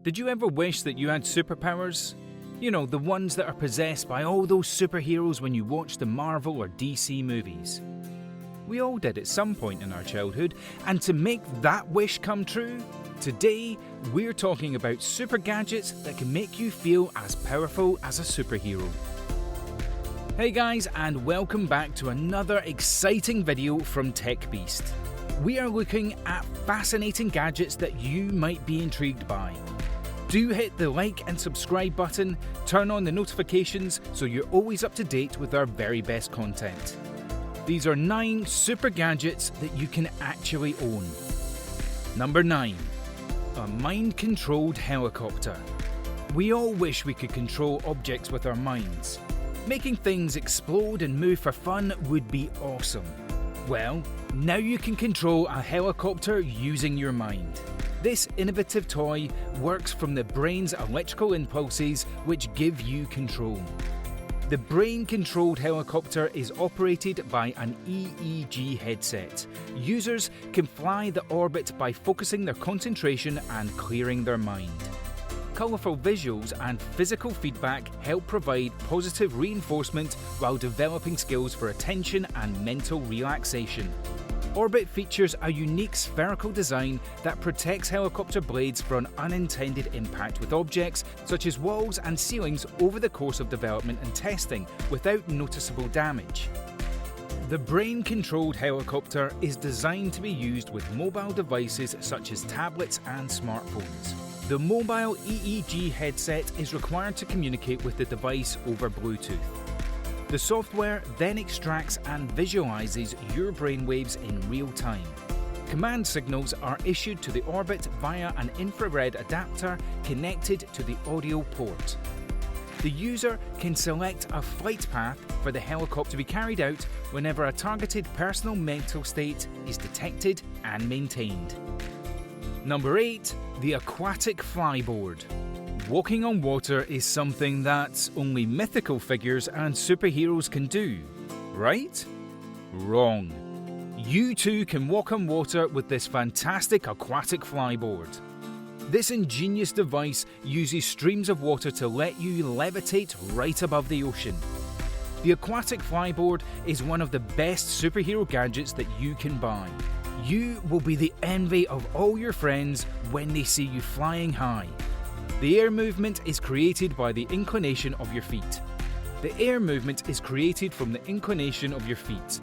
Did you ever wish that you had superpowers? You know, the ones that are possessed by all those superheroes when you watch the Marvel or DC movies. We all did at some point in our childhood, and to make that wish come true, today we're talking about super gadgets that can make you feel as powerful as a superhero. Hey guys, and welcome back to another exciting video from Tech Beast. We are looking at fascinating gadgets that you might be intrigued by. Do hit the like and subscribe button, turn on the notifications so you're always up to date with our very best content. These are 9 super gadgets that you can actually own. Number 9. A mind-controlled helicopter. We all wish we could control objects with our minds. Making things explode and move for fun would be awesome. Well, now you can control a helicopter using your mind. This innovative toy works from the brain's electrical impulses which give you control. The brain-controlled helicopter is operated by an EEG headset. Users can fly the orbit by focusing their concentration and clearing their mind. Colourful visuals and physical feedback help provide positive reinforcement while developing skills for attention and mental relaxation. Orbit features a unique spherical design that protects helicopter blades from unintended impact with objects such as walls and ceilings over the course of development and testing without noticeable damage. The brain-controlled helicopter is designed to be used with mobile devices such as tablets and smartphones. The mobile EEG headset is required to communicate with the device over Bluetooth. The software then extracts and visualizes your brainwaves in real time. Command signals are issued to the orbit via an infrared adapter connected to the audio port. The user can select a flight path for the helicopter to be carried out whenever a targeted personal mental state is detected and maintained. Number 8. The Aquatic Flyboard. Walking on water is something that only mythical figures and superheroes can do, right? Wrong. You too can walk on water with this fantastic aquatic flyboard. This ingenious device uses streams of water to let you levitate right above the ocean. The Aquatic Flyboard is one of the best superhero gadgets that you can buy. You will be the envy of all your friends when they see you flying high. The air movement is created by the inclination of your feet. The air movement is created from the inclination of your feet.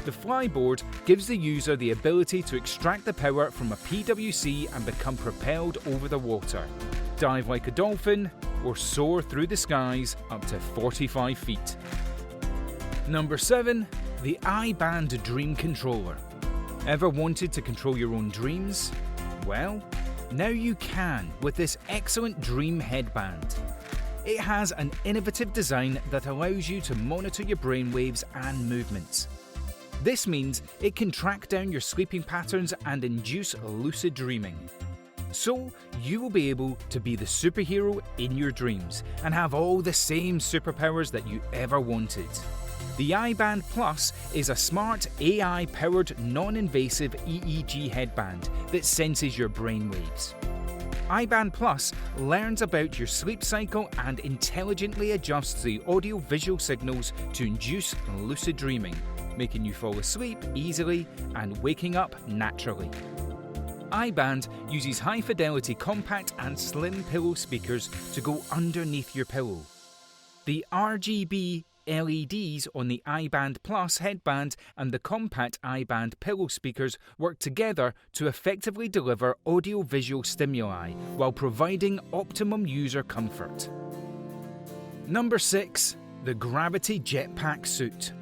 The flyboard gives the user the ability to extract the power from a PWC and become propelled over the water, dive like a dolphin, or soar through the skies up to 45 feet. Number 7. The iBand Dream Controller. Ever wanted to control your own dreams? Well, now you can with this excellent dream headband. It has an innovative design that allows you to monitor your brainwaves and movements. This means it can track down your sleeping patterns and induce lucid dreaming. So you will be able to be the superhero in your dreams and have all the same superpowers that you ever wanted. The iBand Plus is a smart AI-powered non-invasive EEG headband that senses your brainwaves. iBand Plus learns about your sleep cycle and intelligently adjusts the audio-visual signals to induce lucid dreaming, making you fall asleep easily and waking up naturally. iBand uses high-fidelity compact and slim pillow speakers to go underneath your pillow. The RGB LEDs on the iBand Plus headband and the compact iBand pillow speakers work together to effectively deliver audio-visual stimuli while providing optimum user comfort. Number 6. The Gravity Jetpack Suit.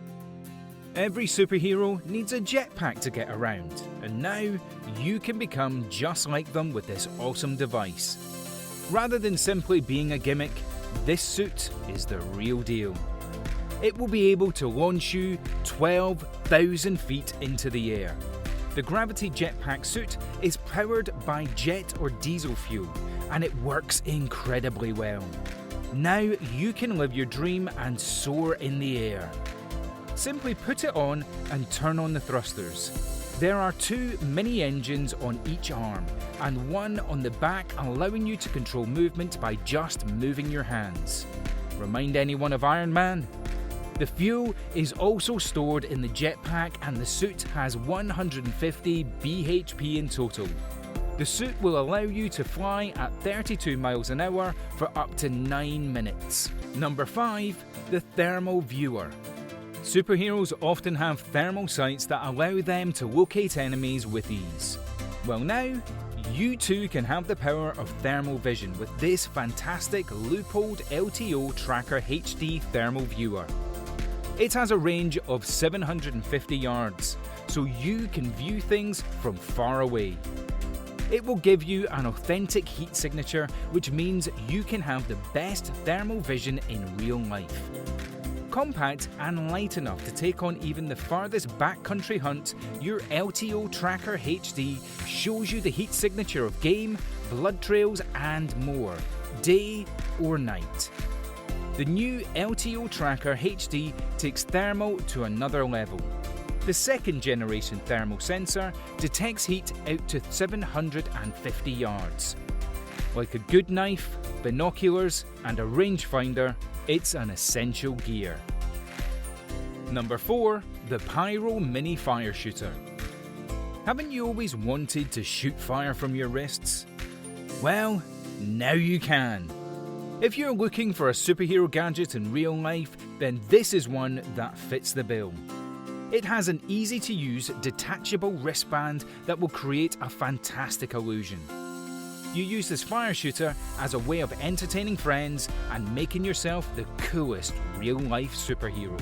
Every superhero needs a jetpack to get around, and now you can become just like them with this awesome device. Rather than simply being a gimmick, this suit is the real deal. It will be able to launch you 12,000 feet into the air. The Gravity Jetpack Suit is powered by jet or diesel fuel, and it works incredibly well. Now you can live your dream and soar in the air. Simply put it on and turn on the thrusters. There are 2 mini engines on each arm, and one on the back allowing you to control movement by just moving your hands. Remind anyone of Iron Man? The fuel is also stored in the Jetpack, and the suit has 150 bhp in total. The suit will allow you to fly at 32 miles an hour for up to 9 minutes. Number 5. The Thermal Viewer. Superheroes often have thermal sights that allow them to locate enemies with ease. Well, now, you too can have the power of thermal vision with this fantastic Leupold LTO Tracker HD Thermal Viewer. It has a range of 750 yards, so you can view things from far away. It will give you an authentic heat signature, which means you can have the best thermal vision in real life. Compact and light enough to take on even the farthest backcountry hunt, your LTO Tracker HD shows you the heat signature of game, blood trails and more, day or night. The new LTO Tracker HD takes thermal to another level. The second generation thermal sensor detects heat out to 750 yards. Like a good knife, binoculars and a rangefinder, it's an essential gear. Number 4. The Pyro Mini Fire Shooter. Haven't you always wanted to shoot fire from your wrists? Well, now you can. If you're looking for a superhero gadget in real life, then this is one that fits the bill. It has an easy-to-use detachable wristband that will create a fantastic illusion. You use this fire shooter as a way of entertaining friends and making yourself the coolest real-life superhero.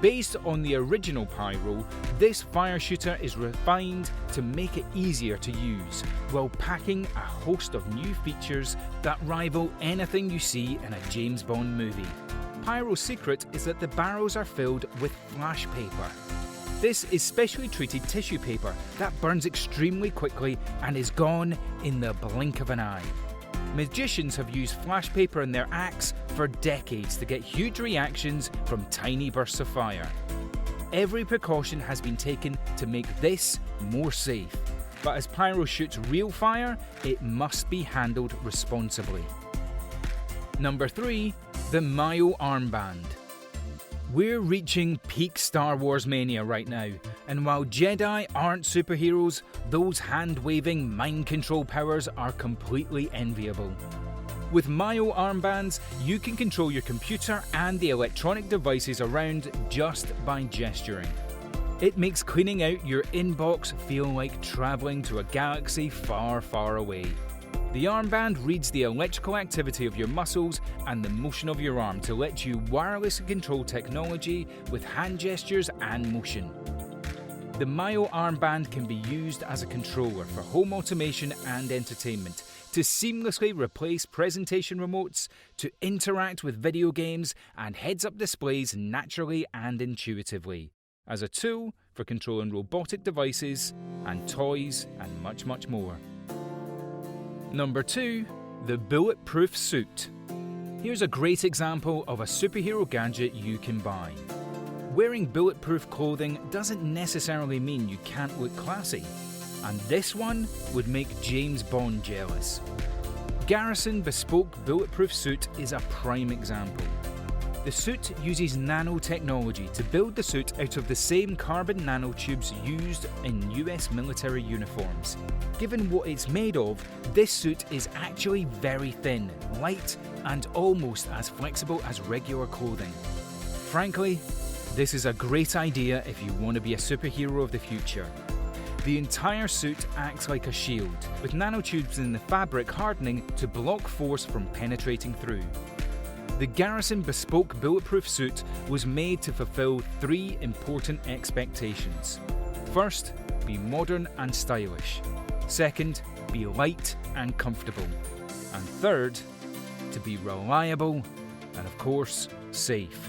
Based on the original Pyro, this fire shooter is refined to make it easier to use, while packing a host of new features that rival anything you see in a James Bond movie. Pyro's secret is that the barrels are filled with flash paper. This is specially treated tissue paper that burns extremely quickly and is gone in the blink of an eye. Magicians have used flash paper in their acts for decades to get huge reactions from tiny bursts of fire. Every precaution has been taken to make this more safe, but as Pyro shoots real fire, it must be handled responsibly. Number 3. The Myo Armband. We're reaching peak Star Wars mania right now, and while Jedi aren't superheroes, those hand-waving mind-controlled powers are completely enviable. With Myo Armbands, you can control your computer and the electronic devices around just by gesturing. It makes cleaning out your inbox feel like travelling to a galaxy far, far away. The armband reads the electrical activity of your muscles and the motion of your arm to let you wirelessly control technology with hand gestures and motion. The Myo Armband can be used as a controller for home automation and entertainment, to seamlessly replace presentation remotes, to interact with video games and heads-up displays naturally and intuitively, as a tool for controlling robotic devices and toys and much, much more. Number 2. The Bulletproof Suit. Here's a great example of a superhero gadget you can buy. Wearing bulletproof clothing doesn't necessarily mean you can't look classy, and this one would make James Bond jealous. Garrison Bespoke Bulletproof Suit is a prime example. The suit uses nanotechnology to build the suit out of the same carbon nanotubes used in US military uniforms. Given what it's made of, this suit is actually very thin, light, and almost as flexible as regular clothing. Frankly, this is a great idea if you want to be a superhero of the future. The entire suit acts like a shield, with nanotubes in the fabric hardening to block force from penetrating through. The Garrison Bespoke Bulletproof Suit was made to fulfill 3 important expectations. First, be modern and stylish. Second, be light and comfortable. And third, to be reliable and, of course, safe.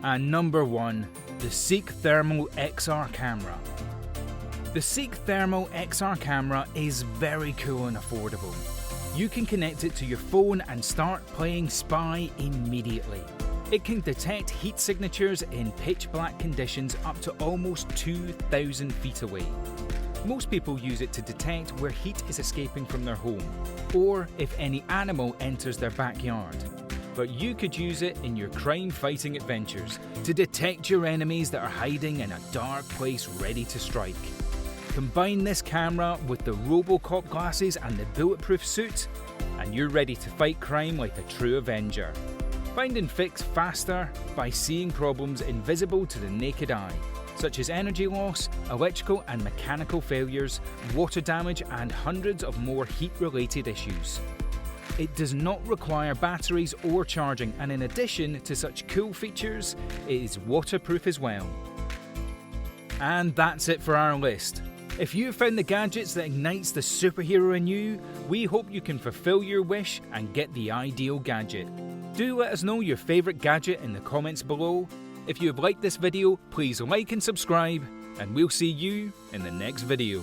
And number 1, the Seek Thermal XR camera. The Seek Thermal XR camera is very cool and affordable. You can connect it to your phone and start playing Spy immediately. It can detect heat signatures in pitch black conditions up to almost 2,000 feet away. Most people use it to detect where heat is escaping from their home, or if any animal enters their backyard. But you could use it in your crime-fighting adventures to detect your enemies that are hiding in a dark place ready to strike. Combine this camera with the RoboCop glasses and the Bulletproof Suit, and you're ready to fight crime like a true Avenger. Find and fix faster by seeing problems invisible to the naked eye, such as energy loss, electrical and mechanical failures, water damage, and hundreds of more heat-related issues. It does not require batteries or charging, and in addition to such cool features, it is waterproof as well. And that's it for our list. If you found the gadgets that ignites the superhero in you, we hope you can fulfill your wish and get the ideal gadget. Do let us know your favourite gadget in the comments below. If you have liked this video, please like and subscribe, and we'll see you in the next video.